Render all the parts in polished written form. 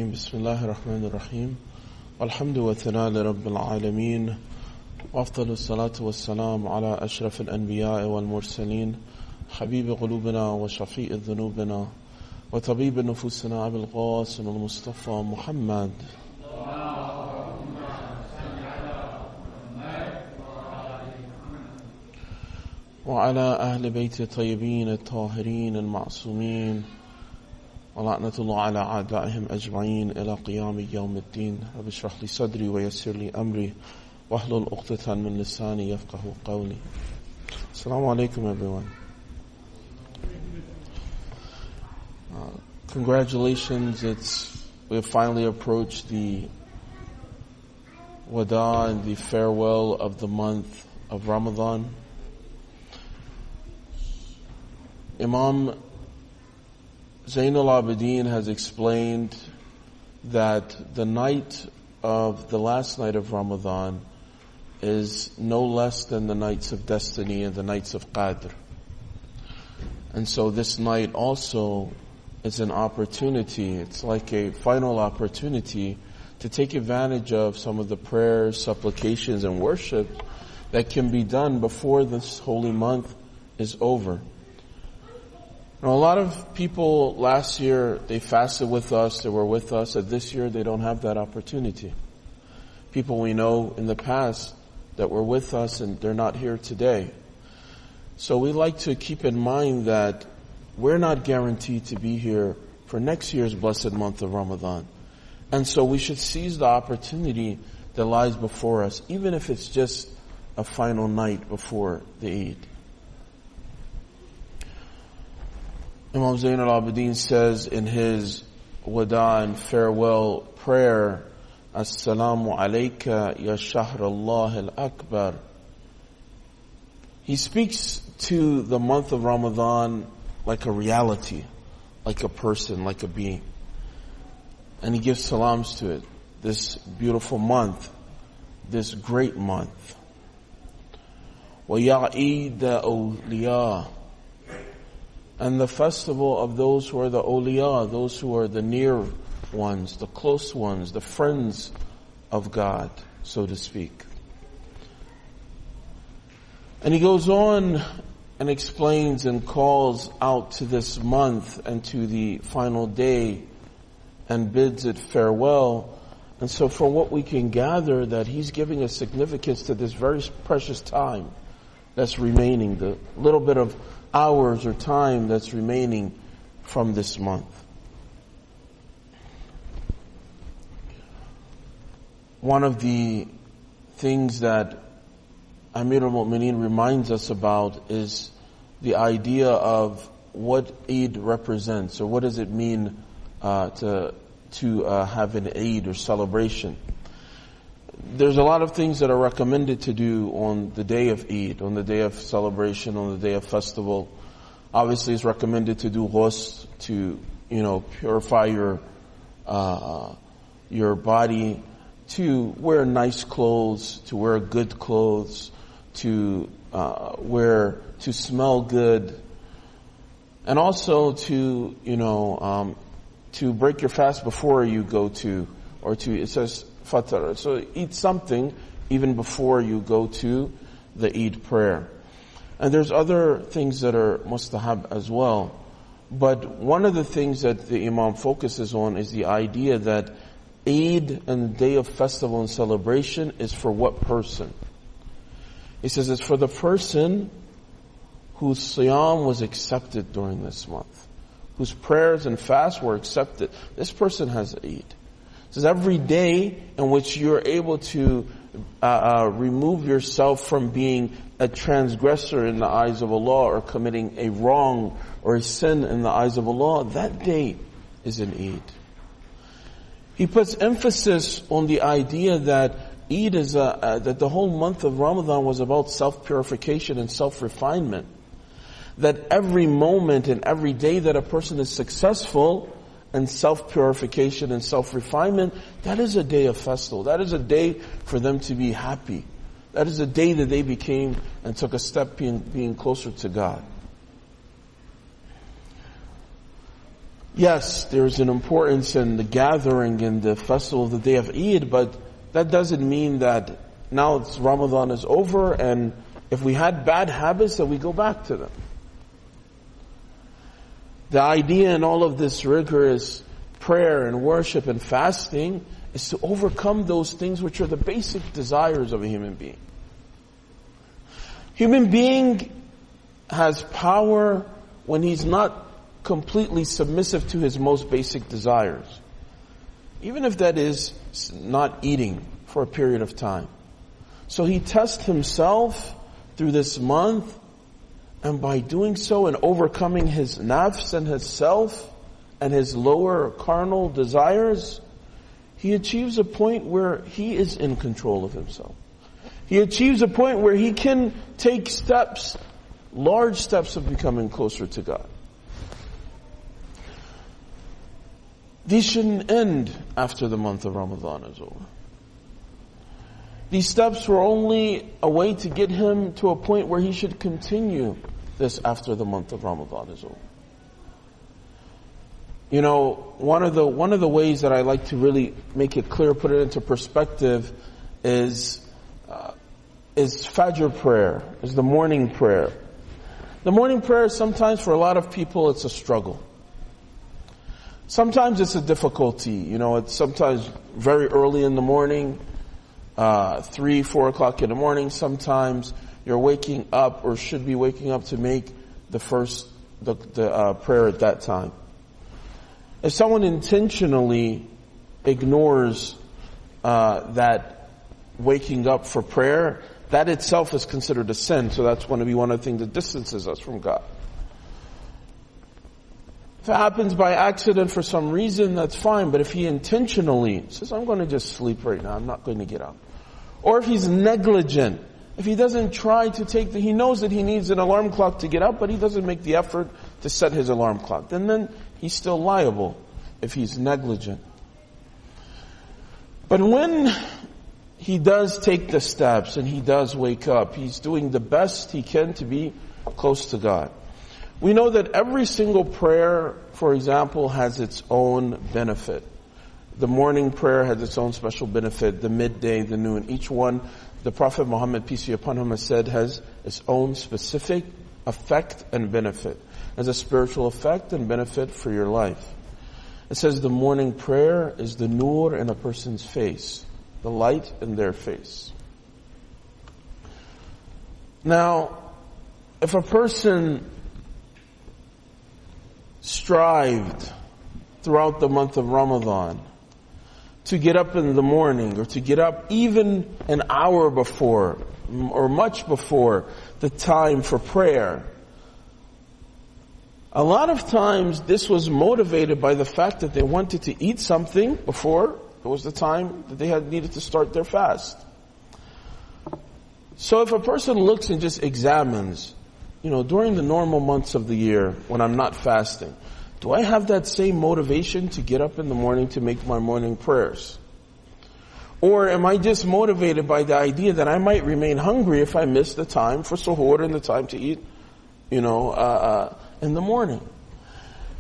بسم الله الرحمن الرحيم والحمد والثناء لرب العالمين وأفضل الصلاة والسلام على أشرف الأنبياء والمرسلين حبيب قلوبنا وشفيء ذنوبنا وطبيب نفوسنا أبي القاسم المصطفى محمد وعلى أهل بيت الطيبين الطاهرين المعصومين ولعنة الله على أعدائهم أجمعين إلى قيام يوم الدين. رب اشرح لي صدري ويسر لي أمري واحلل عقدة من لساني يفقه قولي. Assalamu alaikum everyone. Congratulations, we have finally approached the wada and the farewell of the month of Ramadan. Imam Zainul Abidin has explained that the night of the last night of Ramadan is no less than the nights of destiny and the nights of Qadr. And so this night also is an opportunity, it's like a final opportunity to take advantage of some of the prayers, supplications, and worship that can be done before this holy month is over. Now, a lot of people last year, they fasted with us, they were with us, and this year they don't have that opportunity. People we know in the past that were with us and they're not here today. So we like to keep in mind that we're not guaranteed to be here for next year's blessed month of Ramadan. And so we should seize the opportunity that lies before us, even if it's just a final night before the Eid. Imam Zain al-Abidin says in his wada and farewell prayer, Assalamu alayka ya shahr Allah al-Akbar. He speaks to the month of Ramadan like a reality, like a person, like a being. And he gives salams to it, this beautiful month, this great month. وَيَعِيدَ أَوْلِيَاءَ, and the festival of those who are the awliya, those who are the near ones, the close ones, the friends of God, so to speak. And he goes on and explains and calls out to this month and to the final day and bids it farewell. And so from what we can gather, that he's giving a significance to this very precious time that's remaining, the little bit of hours or time that's remaining from this month. One of the things that Amir al-Mu'mineen reminds us about is the idea of what Eid represents, or what does it mean to have an Eid or celebration. There's a lot of things that are recommended to do on the day of Eid, on the day of celebration, on the day of festival. Obviously, it's recommended to do ghusl, to, purify your body, to wear nice clothes, to wear good clothes, to smell good, and also to break your fast before you go to, it says fatar. So eat something even before you go to the Eid prayer. And there's other things that are mustahab as well. But one of the things that the Imam focuses on is the idea that Eid and the day of festival and celebration is for what person? He says it's for the person whose siyam was accepted during this month, whose prayers and fasts were accepted. This person has Eid. It says every day in which you're able to remove yourself from being a transgressor in the eyes of Allah, or committing a wrong or a sin in the eyes of Allah, that day is an Eid. He puts emphasis on the idea that Eid is that the whole month of Ramadan was about self-purification and self-refinement. That every moment and every day that a person is successful in self-purification and self-refinement, that is a day of festival. That is a day for them to be happy. That is a day that they became and took a step being closer to God. Yes, there's an importance in the gathering and the festival of the day of Eid, but that doesn't mean that now it's Ramadan is over and if we had bad habits that we go back to them. The idea in all of this rigorous prayer and worship and fasting is to overcome those things which are the basic desires of a human being. Human being has power when he's not completely submissive to his most basic desires. Even if that is not eating for a period of time. So he tests himself through this month, and by doing so and overcoming his nafs and his self and his lower carnal desires, he achieves a point where he is in control of himself. He achieves a point where he can take steps, large steps of becoming closer to God. These shouldn't end after the month of Ramadan is over. These steps were only a way to get him to a point where he should continue this after the month of Ramadan is over. You know, one of the ways that I like to really make it clear, put it into perspective, is Fajr prayer, is the morning prayer. The morning prayer, sometimes for a lot of people, it's a struggle. Sometimes it's a difficulty. You know, it's sometimes very early in the morning, 3, 4 o'clock in the morning. Sometimes you're waking up or should be waking up to make the prayer at that time. If someone intentionally ignores that waking up for prayer, that itself is considered a sin. So that's going to be one of the things that distances us from God. If it happens by accident for some reason, that's fine. But if he intentionally says, I'm going to just sleep right now, I'm not going to get up. Or if he's negligent, if he doesn't try to he knows that he needs an alarm clock to get up, but he doesn't make the effort to set his alarm clock, then he's still liable if he's negligent. But when he does take the steps and he does wake up, he's doing the best he can to be close to God. We know that every single prayer, for example, has its own benefit. The morning prayer has its own special benefit, the midday, the noon. Each one, the Prophet Muhammad, peace be upon him, has said has its own specific effect and benefit. Has a spiritual effect and benefit for your life. It says the morning prayer is the nur in a person's face, the light in their face. Now, if a person strived throughout the month of Ramadan to get up in the morning, or to get up even an hour before or much before the time for prayer, a lot of times this was motivated by the fact that they wanted to eat something before it was the time that they had needed to start their fast. So if a person looks and just examines, during the normal months of the year when I'm not fasting, do I have that same motivation to get up in the morning to make my morning prayers? Or am I just motivated by the idea that I might remain hungry if I miss the time for suhoor and the time to eat, in the morning?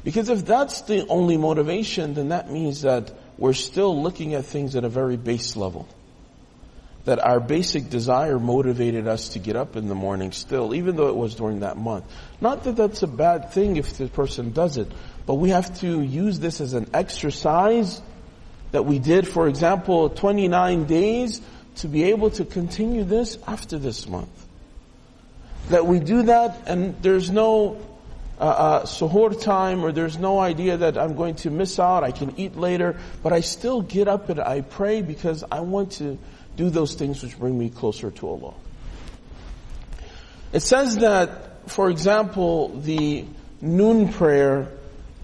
Because if that's the only motivation, then that means that we're still looking at things at a very base level. That our basic desire motivated us to get up in the morning still, even though it was during that month. Not that that's a bad thing if the person does it, but we have to use this as an exercise that we did, for example, 29 days, to be able to continue this after this month. That we do that, and there's no suhoor time, or there's no idea that I'm going to miss out, I can eat later, but I still get up and I pray because I want to do those things which bring me closer to Allah. It says that, for example, the noon prayer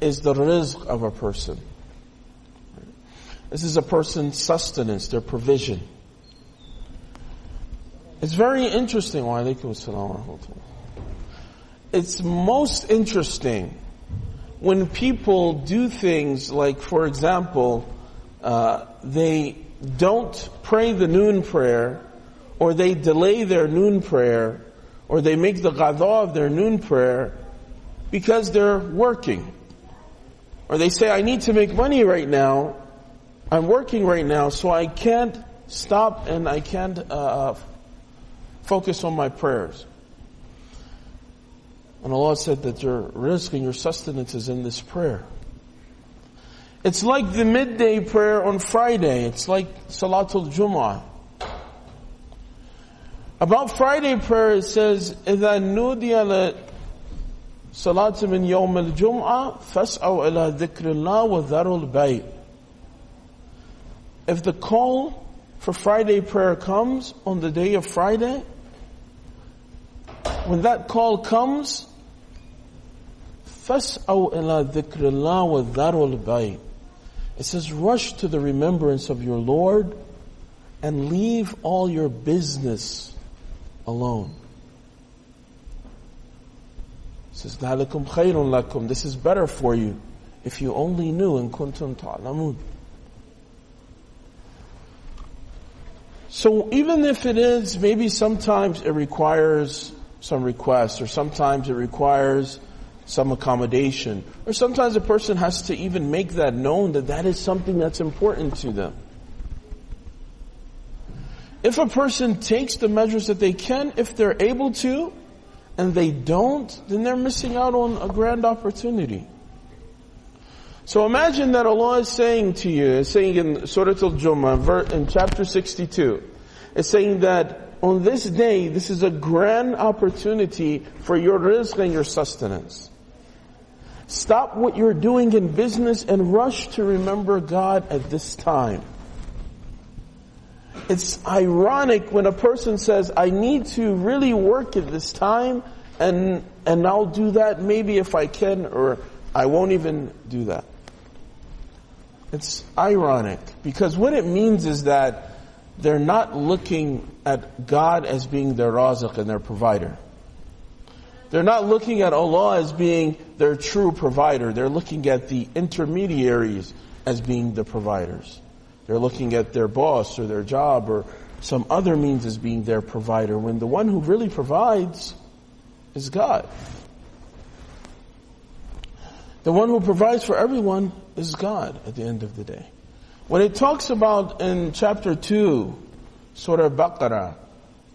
is the rizq of a person. This is a person's sustenance, their provision. It's very interesting. Wa alaikum assalam wa rahmatullah. It's most interesting when people do things like, for example, they don't pray the noon prayer, or they delay their noon prayer, or they make the qadha of their noon prayer because they're working. Or they say, I need to make money right now. I'm working right now, so I can't stop and I can't focus on my prayers. And Allah said that your rizq and your sustenance is in this prayer. It's like the midday prayer on Friday. It's like Salatul Jum'ah. About Friday prayer it says, إِذَا نُودِيَ لَصَلَاةٍ مِنْ يَوْمِ الْجُمْعَةِ فَاسْعَوْا إِلَى ذِكْرِ اللَّهِ وَذَرُوا الْبَيْعَ. If the call for Friday prayer comes on the day of Friday, when that call comes, فَاسْعَوْا إِلَى ذِكْرِ اللَّهِ وَذَرُوا الْبَيْعَ. It says, rush to the remembrance of your Lord and leave all your business alone. It says, ذَلِكُمْ خَيْرٌ لَكُمْ. This is better for you if you only knew in kuntum ta'lamun. So even if it is, maybe sometimes it requires some requests, or sometimes it requires some accommodation, or sometimes a person has to even make that known that that is something that's important to them. If a person takes the measures that they can, if they're able to, and they don't, then they're missing out on a grand opportunity. So imagine that Allah is saying to you, is saying in Surah Al-Jumu'ah, in chapter 62, it's saying that on this day, this is a grand opportunity for your rizq and your sustenance. Stop what you're doing in business and rush to remember God at this time. It's ironic when a person says, I need to really work at this time, and I'll do that maybe if I can, or I won't even do that. It's ironic, because what it means is that they're not looking at God as being their razaq and their provider. They're not looking at Allah as being their true provider. They're looking at the intermediaries as being the providers. They're looking at their boss or their job or some other means as being their provider, when the one who really provides is God. The one who provides for everyone is God at the end of the day. When it talks about in chapter 2, Surah Baqarah,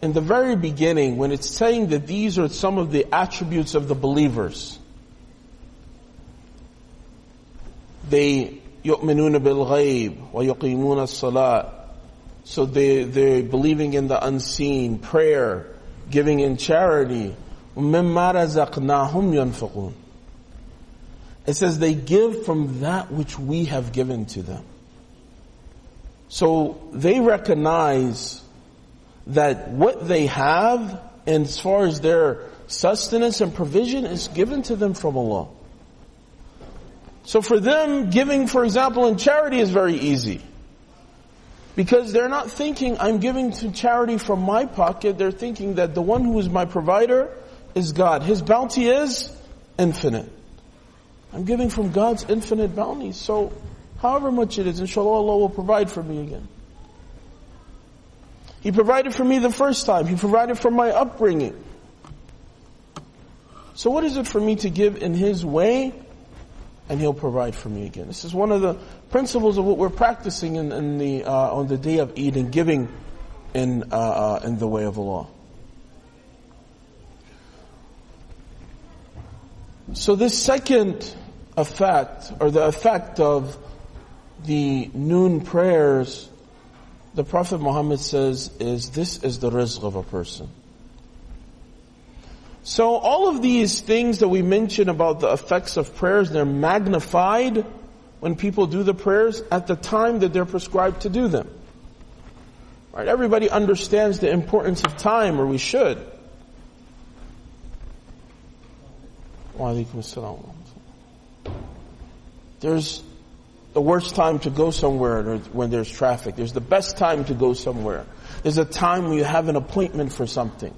in the very beginning, when it's saying that these are some of the attributes of the believers, they يُؤْمِنُونَ بِالْغَيْبِ وَيُقِيمُونَ الصَّلَاةِ. So they're believing in the unseen, prayer, giving in charity. وَمِمَّا رَزَقْنَاهُمْ يُنْفِقُونَ. It says they give from that which we have given to them. So they recognize that what they have, and as far as their sustenance and provision, is given to them from Allah. So for them, giving, for example, in charity is very easy. Because they're not thinking, I'm giving to charity from my pocket. They're thinking that the one who is my provider is God. His bounty is infinite. I'm giving from God's infinite bounty. So however much it is, inshallah, Allah will provide for me again. He provided for me the first time. He provided for my upbringing. So what is it for me to give in His way? And He'll provide for me again. This is one of the principles of what we're practicing on the day of Eid, and giving in the way of Allah. So this second effect, or the effect of the noon prayers, the Prophet Muhammad says, this is the rizq of a person. So all of these things that we mention about the effects of prayers, they're magnified when people do the prayers at the time that they're prescribed to do them. Right? Everybody understands the importance of time, or we should. Wa alaikum assalam. There's the worst time to go somewhere when there's traffic. There's the best time to go somewhere. There's a time when you have an appointment for something.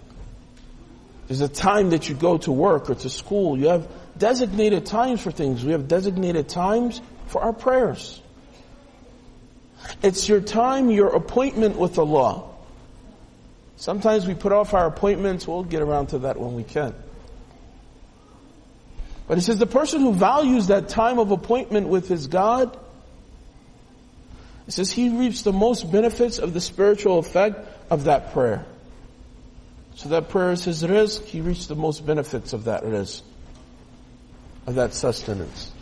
There's a time that you go to work or to school. You have designated times for things. We have designated times for our prayers. It's your time, your appointment with Allah. Sometimes we put off our appointments. We'll get around to that when we can. But he says the person who values that time of appointment with his God, it says he reaps the most benefits of the spiritual effect of that prayer. So that prayer is his rizq, he reaps the most benefits of that rizq, of that sustenance.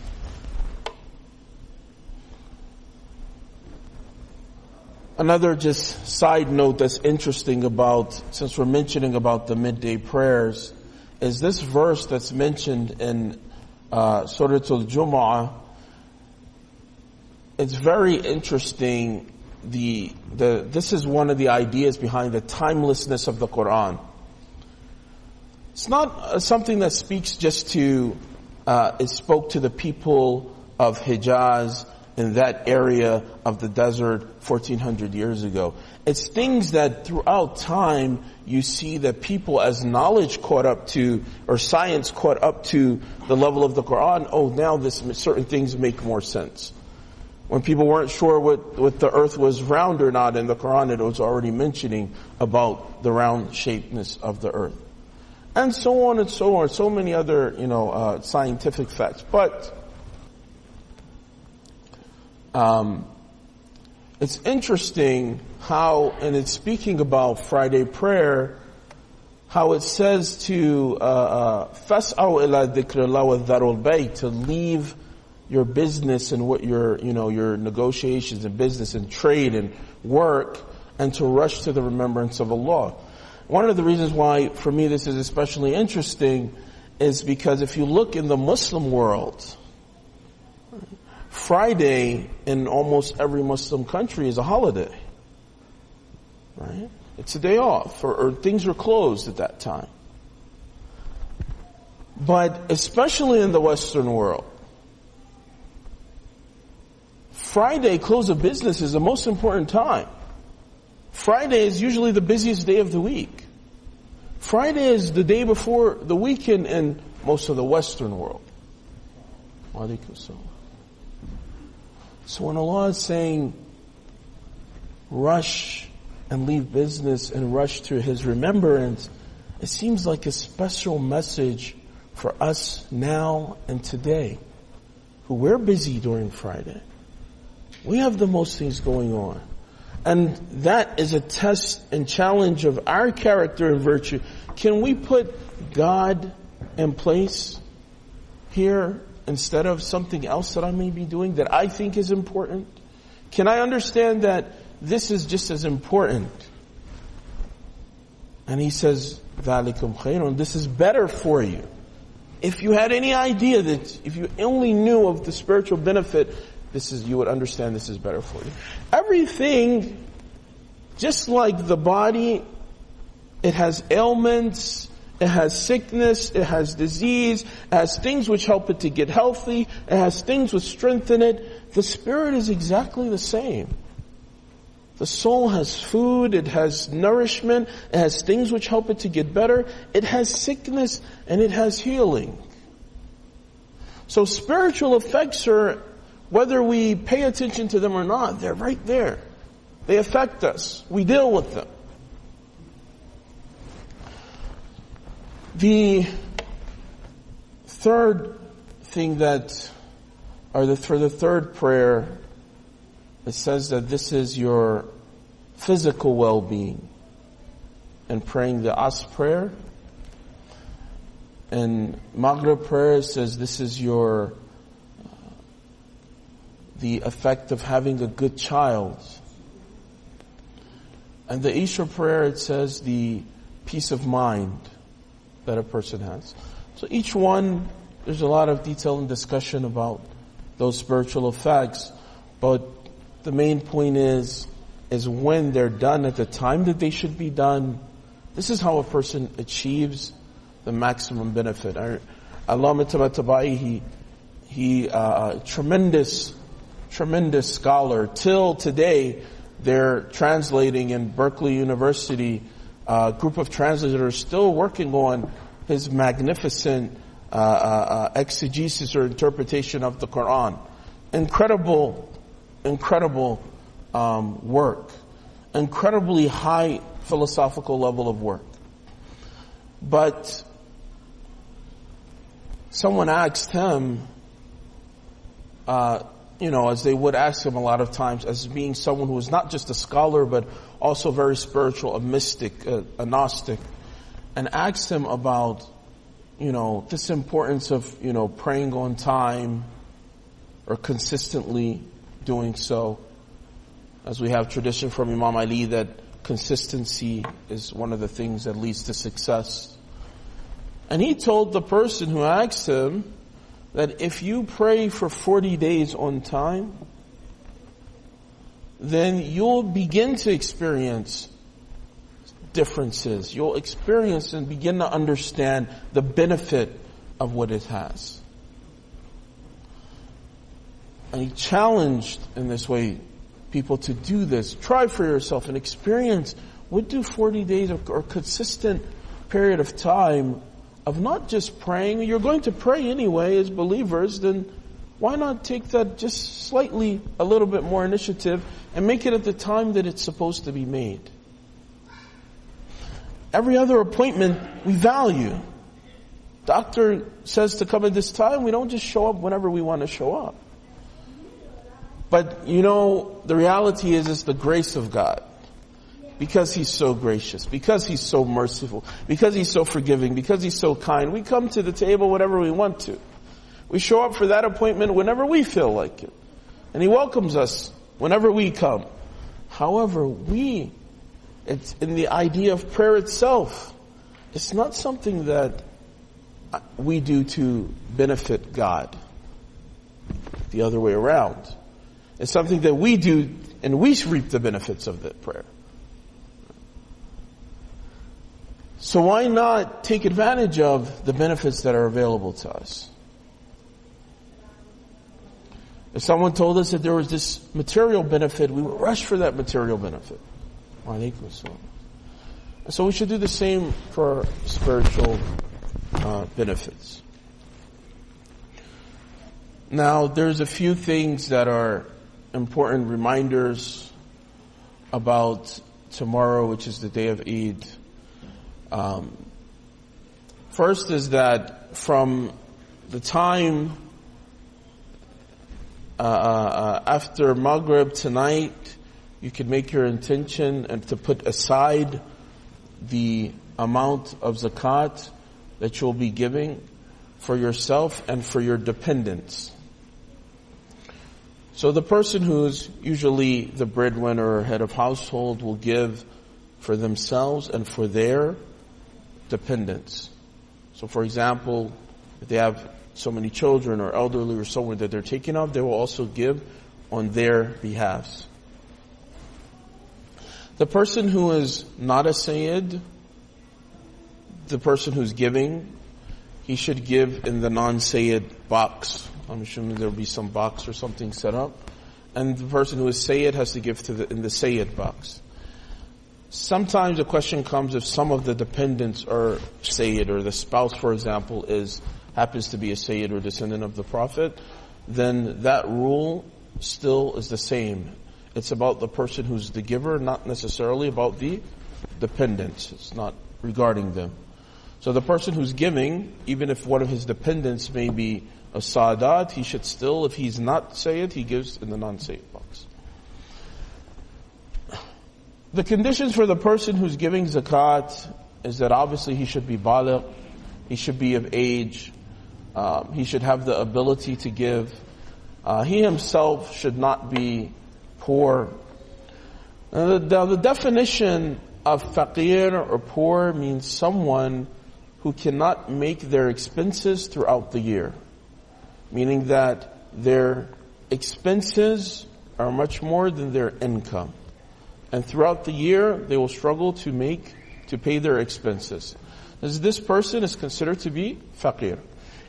Another just side note that's interesting about, since we're mentioning about the midday prayers, is this verse that's mentioned in Surah Al-Jumu'ah. It's very interesting. This is one of the ideas behind the timelessness of the Quran. It's not something that speaks just to, it spoke to the people of Hijaz in that area of the desert 1400 years ago. It's things that throughout time you see that people, as knowledge caught up to, or science caught up to the level of the Quran, now certain things make more sense. When people weren't sure what the earth was round or not, in the Quran it was already mentioning about the round shapedness of the earth. And so on and so on, so many other, scientific facts. But it's interesting how, and it's speaking about Friday prayer, how it says to fas'au ila dhikrillah wa dharul bayt, to leave your business and what your negotiations and business and trade and work, and to rush to the remembrance of Allah. One of the reasons why, for me, this is especially interesting is because if you look in the Muslim world, Friday in almost every Muslim country is a holiday. Right? It's a day off, or things are closed at that time. But especially in the Western world, Friday, close of business, is the most important time. Friday is usually the busiest day of the week. Friday is the day before the weekend in most of the Western world. So when Allah is saying, rush and leave business and rush to His remembrance, it seems like a special message for us now and today, who we're busy during Friday. We have the most things going on. And that is a test and challenge of our character and virtue. Can we put God in place here instead of something else that I may be doing that I think is important? Can I understand that this is just as important? And he says, ذَلِكُمْ خَيْرٌ, this is better for you. If you had any idea that, if you only knew of the spiritual benefit, you would understand this is better for you. Everything, just like the body, it has ailments, it has sickness, it has disease, it has things which help it to get healthy, it has things which strengthen it. The spirit is exactly the same. The soul has food, it has nourishment, it has things which help it to get better, it has sickness, and it has healing. So spiritual effects are, whether we pay attention to them or not, they're right there. They affect us. We deal with them. The third thing for the third prayer, it says that this is your physical well-being. And praying the Asr prayer. And Maghrib prayer says this is the effect of having a good child. And the Isha prayer, it says the peace of mind that a person has. So each one, there's a lot of detail and discussion about those spiritual effects, but the main point is when they're done at the time that they should be done, this is how a person achieves the maximum benefit. Allama Tabatabai, he tremendous scholar. Till today, they're translating in Berkeley University. A group of translators are still working on his magnificent exegesis or interpretation of the Quran. Incredible work. Incredibly high philosophical level of work. But someone asked him, as they would ask him a lot of times, as being someone who was not just a scholar, but also very spiritual, a mystic, a Gnostic, and asked him about, this importance of, praying on time or consistently doing so. As we have tradition from Imam Ali that consistency is one of the things that leads to success. And he told the person who asked him that if you pray for 40 days on time, then you'll begin to experience differences. You'll experience and begin to understand the benefit of what it has. And he challenged in this way people to do this. Try for yourself and experience what do 40 days or consistent period of time of not just praying. You're going to pray anyway as believers, then why not take that just slightly, a little bit more initiative and make it at the time that it's supposed to be made. Every other appointment we value. Doctor says to come at this time, we don't just show up whenever we want to show up. But the reality is it's the grace of God. Because He's so gracious, because He's so merciful, because He's so forgiving, because He's so kind, we come to the table whenever we want to. We show up for that appointment whenever we feel like it. And He welcomes us whenever we come. However, it's in the idea of prayer itself. It's not something that we do to benefit God. The other way around. It's something that we do and we reap the benefits of the prayer. So why not take advantage of the benefits that are available to us? If someone told us that there was this material benefit, we would rush for that material benefit. Walaikum salam. So we should do the same for spiritual benefits. Now, there's a few things that are important reminders about tomorrow, which is the day of Eid. First is that from the time after Maghrib tonight, you can make your intention and to put aside the amount of zakat that you'll be giving for yourself and for your dependents. So the person who's usually the breadwinner or head of household will give for themselves and for their dependents. So for example, if they have so many children or elderly or someone that they're taking of, they will also give on their behalves. The person who is not a Sayyid, the person who's giving, he should give in the non-Sayyid box. I'm assuming there will be some box or something set up. And the person who is Sayyid has to give in the Sayyid box. Sometimes the question comes if some of the dependents are Sayyid, or the spouse, for example, happens to be a Sayyid or descendant of the Prophet, then that rule still is the same. It's about the person who's the giver, not necessarily about the dependents. It's not regarding them. So the person who's giving, even if one of his dependents may be a Sadat, he should still, if he's not Sayyid, he gives in the non-Sayyid box. The conditions for the person who's giving zakat is that obviously he should be baligh, he should be of age, he should have the ability to give, he himself should not be poor. The definition of faqir or poor means someone who cannot make their expenses throughout the year. Meaning that their expenses are much more than their income. And throughout the year, they will struggle to pay their expenses. This person is considered to be faqir.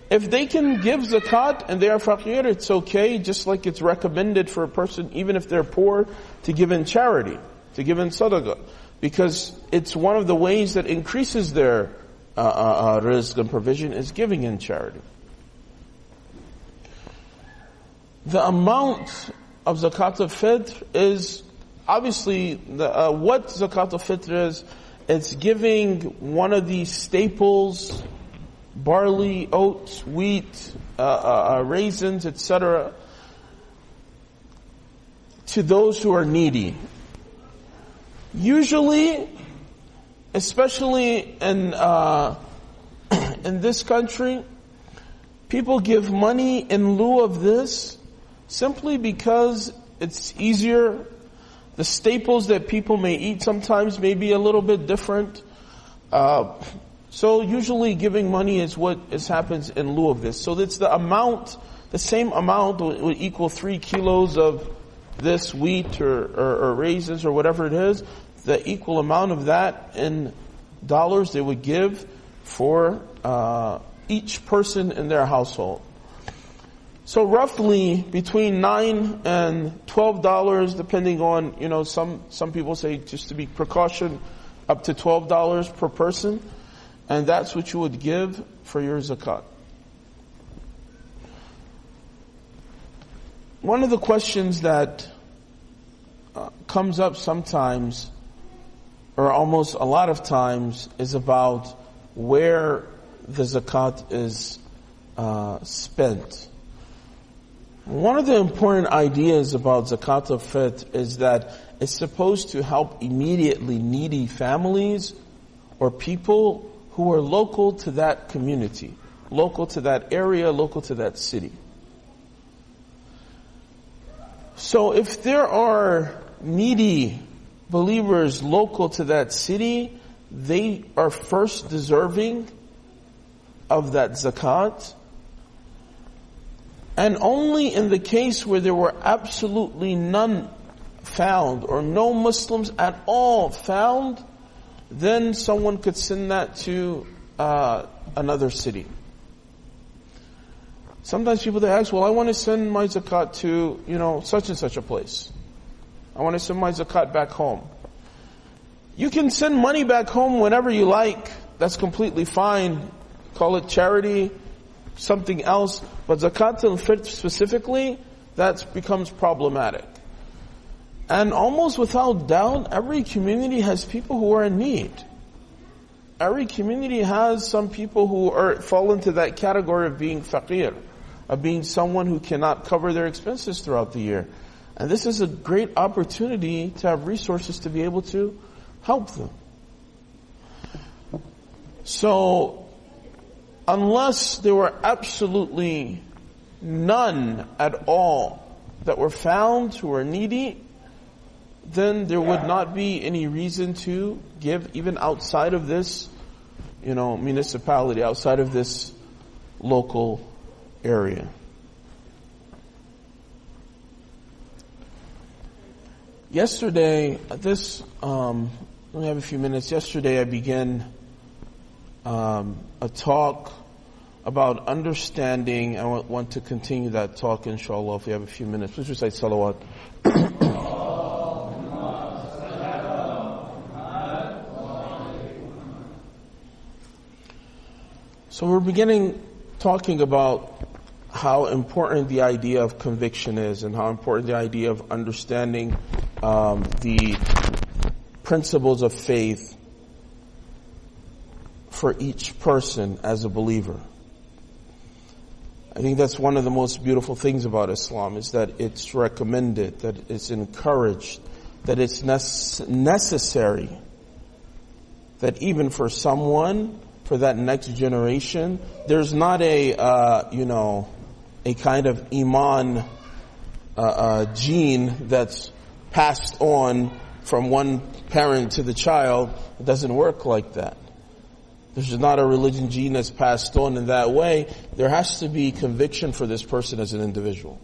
If they can give zakat and they are faqir, it's okay, just like it's recommended for a person, even if they're poor, to give in charity, to give in sadaqah. Because it's one of the ways that increases their rizq and provision is giving in charity. The amount of zakat al-fitr is obviously what zakat al-fitr is. It's giving one of these staples barley, oats, wheat, raisins, etc., to those who are needy. Usually, especially in this country, people give money in lieu of this simply because it's easier. The staples that people may eat sometimes may be a little bit different. So usually giving money is what happens in lieu of this. So it's the amount, the same amount would equal 3 kilos of this wheat or raisins or whatever it is. The equal amount of that in dollars they would give for each person in their household. So roughly between $9 and $12, depending on, some people say, just to be precaution, up to $12 per person. And that's what you would give for your zakat. One of the questions that comes up sometimes, or almost a lot of times, is about where the zakat is spent. One of the important ideas about zakat al-fitr is that it's supposed to help immediately needy families or people who are local to that community, local to that area, local to that city. So if there are needy believers local to that city, they are first deserving of that zakat. And only in the case where there were absolutely none found, or no Muslims at all found, then someone could send that to another city. Sometimes people, they ask, well, I want to send my zakat to, such and such a place. I want to send my zakat back home. You can send money back home whenever you like. That's completely fine. Call it charity, something else. But zakat al-fitr specifically, that becomes problematic. And almost without doubt, every community has people who are in need. Every community has some people who fall into that category of being faqir, of being someone who cannot cover their expenses throughout the year. And this is a great opportunity to have resources to be able to help them. So, unless there were absolutely none at all that were found who were needy, then there would not be any reason to give even outside of this, municipality, outside of this local area. Yesterday, we have a few minutes. Yesterday I began a talk about understanding. I want to continue that talk, inshallah, if we have a few minutes. Please recite salawat. So we're beginning talking about how important the idea of conviction is, and how important the idea of understanding the principles of faith for each person as a believer. I think that's one of the most beautiful things about Islam, is that it's recommended, that it's encouraged, that it's necessary, that even for someone, for that next generation, there's not a kind of iman gene that's passed on from one parent to the child. It doesn't work like that. There's not a religion gene that's passed on in that way. There has to be conviction for this person as an individual.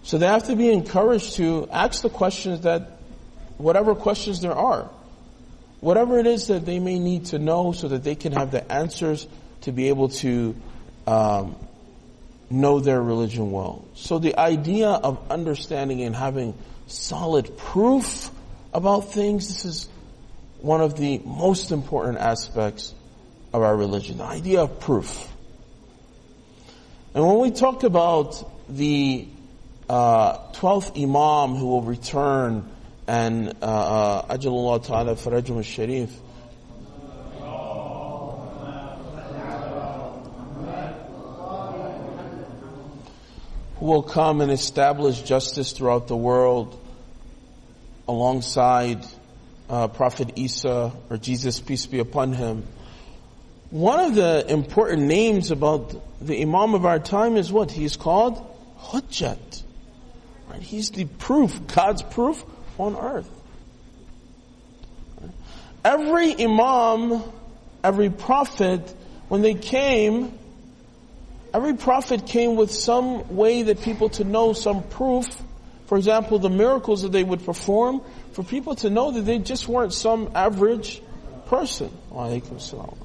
So they have to be encouraged to ask the questions whatever questions there are. Whatever it is that they may need to know, so that they can have the answers to be able to know their religion well. So the idea of understanding and having solid proof about things, this is one of the most important aspects of our religion, the idea of proof. And when we talk about the 12th Imam who will return, and Ajalullah Ta'ala Farajum al-Sharif, who will come and establish justice throughout the world alongside Prophet Isa, or Jesus, peace be upon him. One of the important names about the Imam of our time is what? He's called Hujjat. Right? He's the proof, God's proof on earth. Every Imam, every Prophet, when they came, every Prophet came with some way that people to know, some proof. For example, the miracles that they would perform, for people to know that they just weren't some average person. Walaikum salam.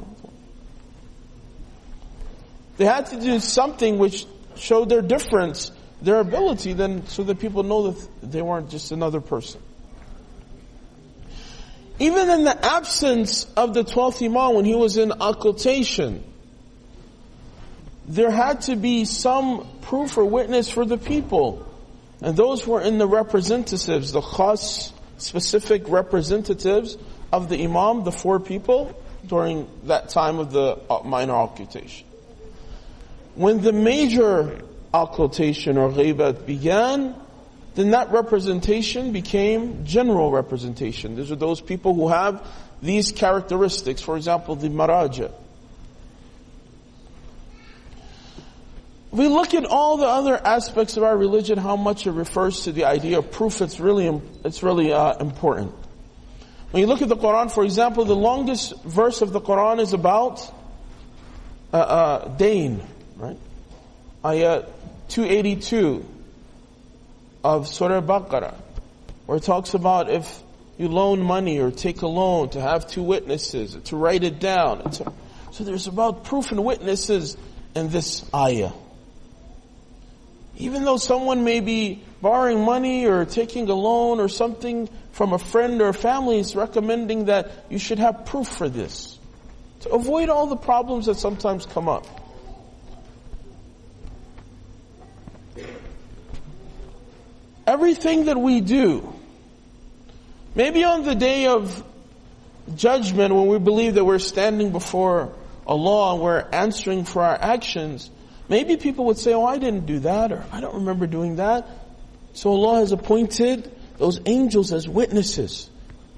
They had to do something which showed their difference, their ability, then so that people know that they weren't just another person. Even in the absence of the 12th Imam, when he was in occultation, there had to be some proof or witness for the people. And those were in the representatives, the khas, specific representatives of the Imam, the 4 people, during that time of the minor occultation. When the major occultation or ghaibat began, then that representation became general representation. These are those people who have these characteristics. For example, the maraja. We look at all the other aspects of our religion, how much it refers to the idea of proof. It's really important. When you look at the Quran, for example, the longest verse of the Quran is about dain, right? Ayah 282 of Surah Baqarah, where it talks about if you loan money or take a loan, to have 2 witnesses, to write it down. So there's about proof and witnesses in this ayah. Even though someone may be borrowing money or taking a loan or something from a friend or family, it's recommending that you should have proof for this, to avoid all the problems that sometimes come up. Everything that we do, maybe on the day of judgment, when we believe that we're standing before Allah and we're answering for our actions, maybe people would say, oh, I didn't do that, or I don't remember doing that. So Allah has appointed those angels as witnesses.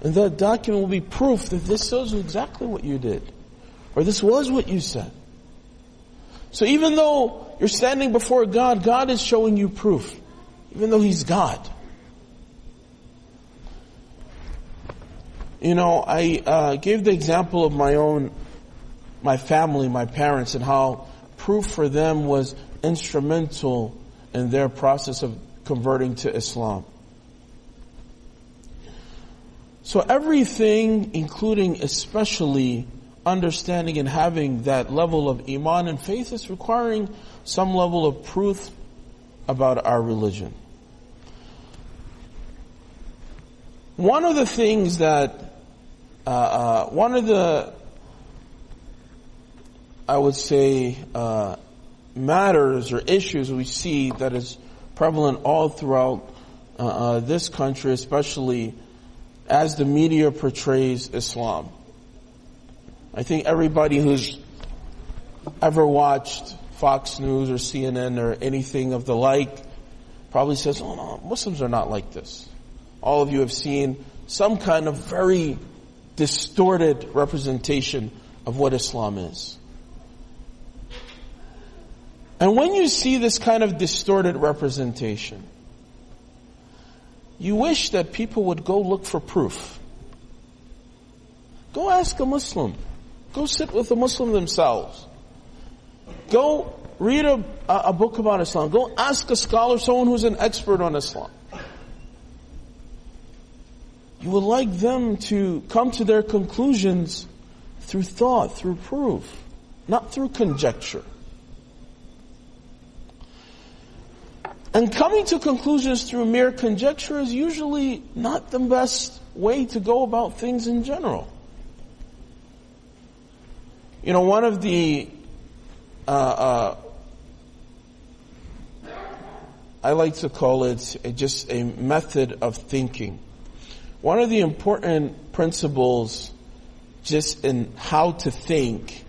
And that document will be proof that this shows exactly what you did, or this was what you said. So even though you're standing before God, God is showing you proof, even though He's God. You know, I gave the example of my family, my parents, and how proof for them was instrumental in their process of converting to Islam. So everything, including especially understanding and having that level of iman and faith, is requiring some level of proof about our religion. One of the things that, I would say, matters or issues we see that is prevalent all throughout this country, especially as the media portrays Islam. I think everybody who's ever watched Fox News or CNN or anything of the like probably says, oh no, Muslims are not like this. All of you have seen some kind of very distorted representation of what Islam is. And when you see this kind of distorted representation, you wish that people would go look for proof. Go ask a Muslim. Go sit with a Muslim themselves. Go read a book about Islam. Go ask a scholar, someone who's an expert on Islam. You would like them to come to their conclusions through thought, through proof, not through conjecture. And coming to conclusions through mere conjecture is usually not the best way to go about things in general. You know, one of the, I like to call it just a method of thinking. One of the important principles just in how to think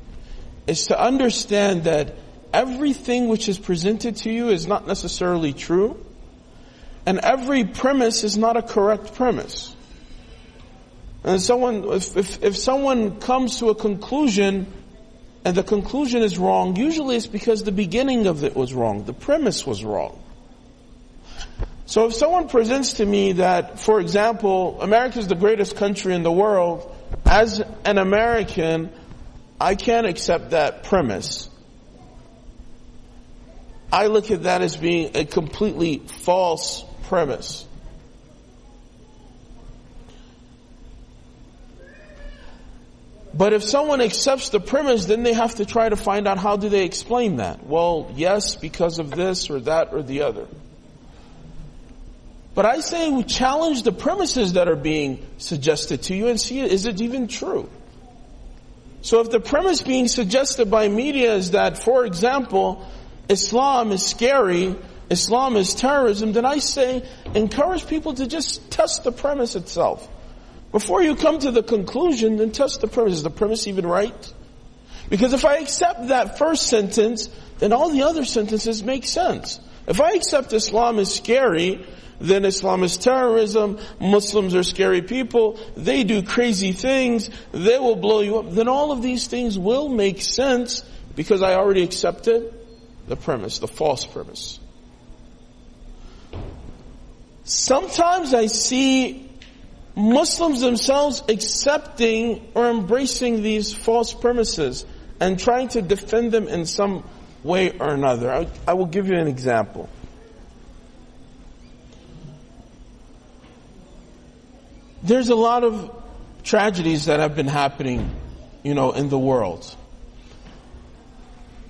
is to understand that everything which is presented to you is not necessarily true, and every premise is not a correct premise. And if someone comes to a conclusion and the conclusion is wrong, usually it's because the beginning of it was wrong, the premise was wrong. So if someone presents to me that, for example, America is the greatest country in the world, as an American, I can't accept that premise. I look at that as being a completely false premise. But if someone accepts the premise, then they have to try to find out how do they explain that. Well, yes, because of this or that or the other. But I say we challenge the premises that are being suggested to you and see, is it even true? So if the premise being suggested by media is that, for example, Islam is scary, Islam is terrorism, then I say encourage people to just test the premise itself. Before you come to the conclusion, then test the premise. Is the premise even right? Because if I accept that first sentence, then all the other sentences make sense. If I accept Islam is scary, then Islam is terrorism, Muslims are scary people, they do crazy things, they will blow you up, then all of these things will make sense because I already accepted the premise, the false premise. Sometimes I see Muslims themselves accepting or embracing these false premises and trying to defend them in some way or another. I will give you an example. There's a lot of tragedies that have been happening, in the world.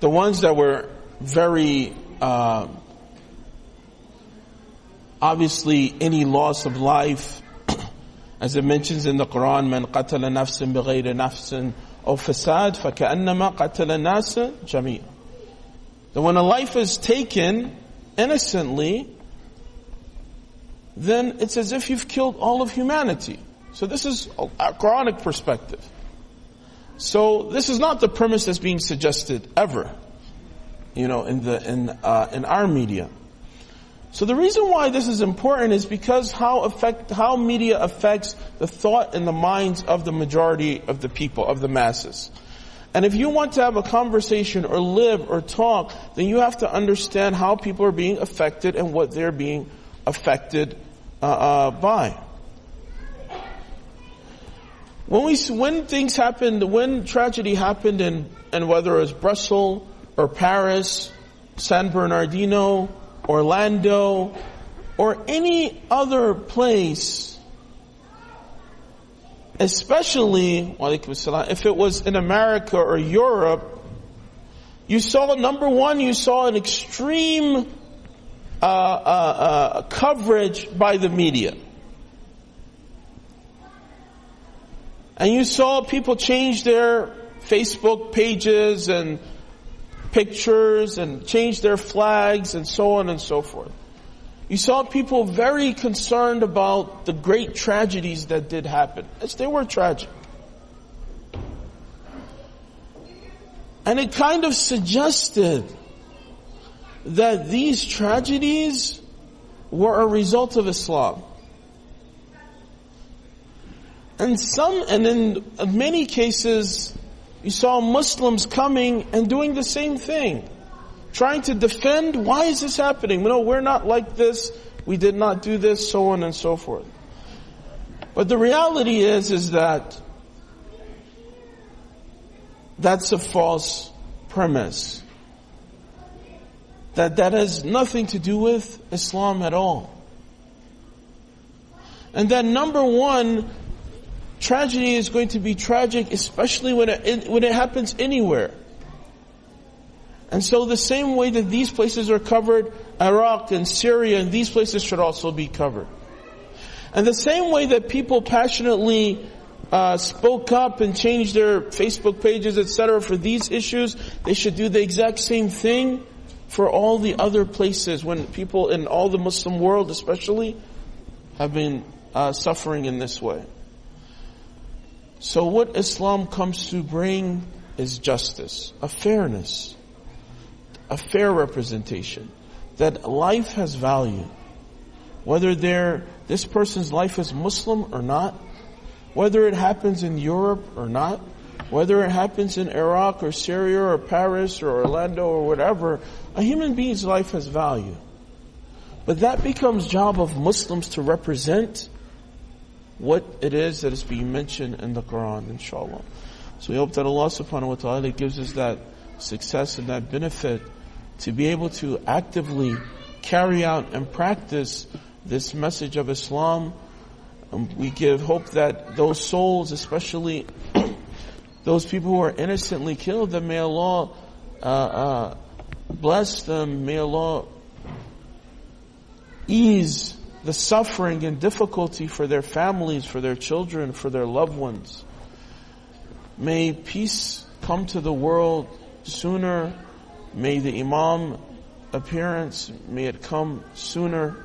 The ones that were very, obviously any loss of life, as it mentions in the Quran, "Man qatala nafsan bighayri nafsin aw fasad, faka'annama qatala nasa jami'a." That when a life is taken innocently, then it's as if you've killed all of humanity. So this is a Quranic perspective. So this is not the premise that's being suggested ever, in our media. So the reason why this is important is because how media affects the thought and the minds of the majority of the people, of the masses. And if you want to have a conversation or live or talk, then you have to understand how people are being affected and what they're being affected by. When things happened, when tragedy happened and whether it was Brussels or Paris, San Bernardino, Orlando, or any other place, especially, if it was in America or Europe, you saw, number one, an extreme coverage by the media. And you saw people change their Facebook pages and pictures and change their flags and so on and so forth. You saw people very concerned about the great tragedies that did happen. Yes, they were tragic. And it kind of suggested that these tragedies were a result of Islam. And in many cases, you saw Muslims coming and doing the same thing, trying to defend, why is this happening? No, we're not like this, we did not do this, so on and so forth. But the reality is that that's a false premise. That has nothing to do with Islam at all. And that number one, tragedy is going to be tragic, especially when it happens anywhere. And so the same way that these places are covered, Iraq and Syria and these places should also be covered. And the same way that people passionately spoke up and changed their Facebook pages, etc. for these issues, they should do the exact same thing for all the other places when people in all the Muslim world especially have been suffering in this way. So what Islam comes to bring is justice, a fairness. a fair representation, that life has value. Whether this person's life is Muslim or not, whether it happens in Europe or not, whether it happens in Iraq or Syria or Paris or Orlando or whatever, a human being's life has value. But that becomes job of Muslims to represent what it is that is being mentioned in the Quran, inshallah. So we hope that Allah subhanahu wa ta'ala gives us that success and that benefit to be able to actively carry out and practice this message of Islam. We give hope that those souls, especially those people who are innocently killed, that may Allah bless them, may Allah ease the suffering and difficulty for their families, for their children, for their loved ones. May peace come to the world sooner. May the Imam appearance, may it come sooner.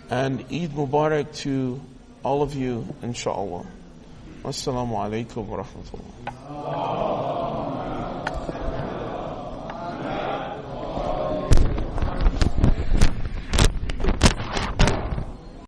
And Eid Mubarak to all of you, inshallah. Wassalamu alaikum wa rahmatullah.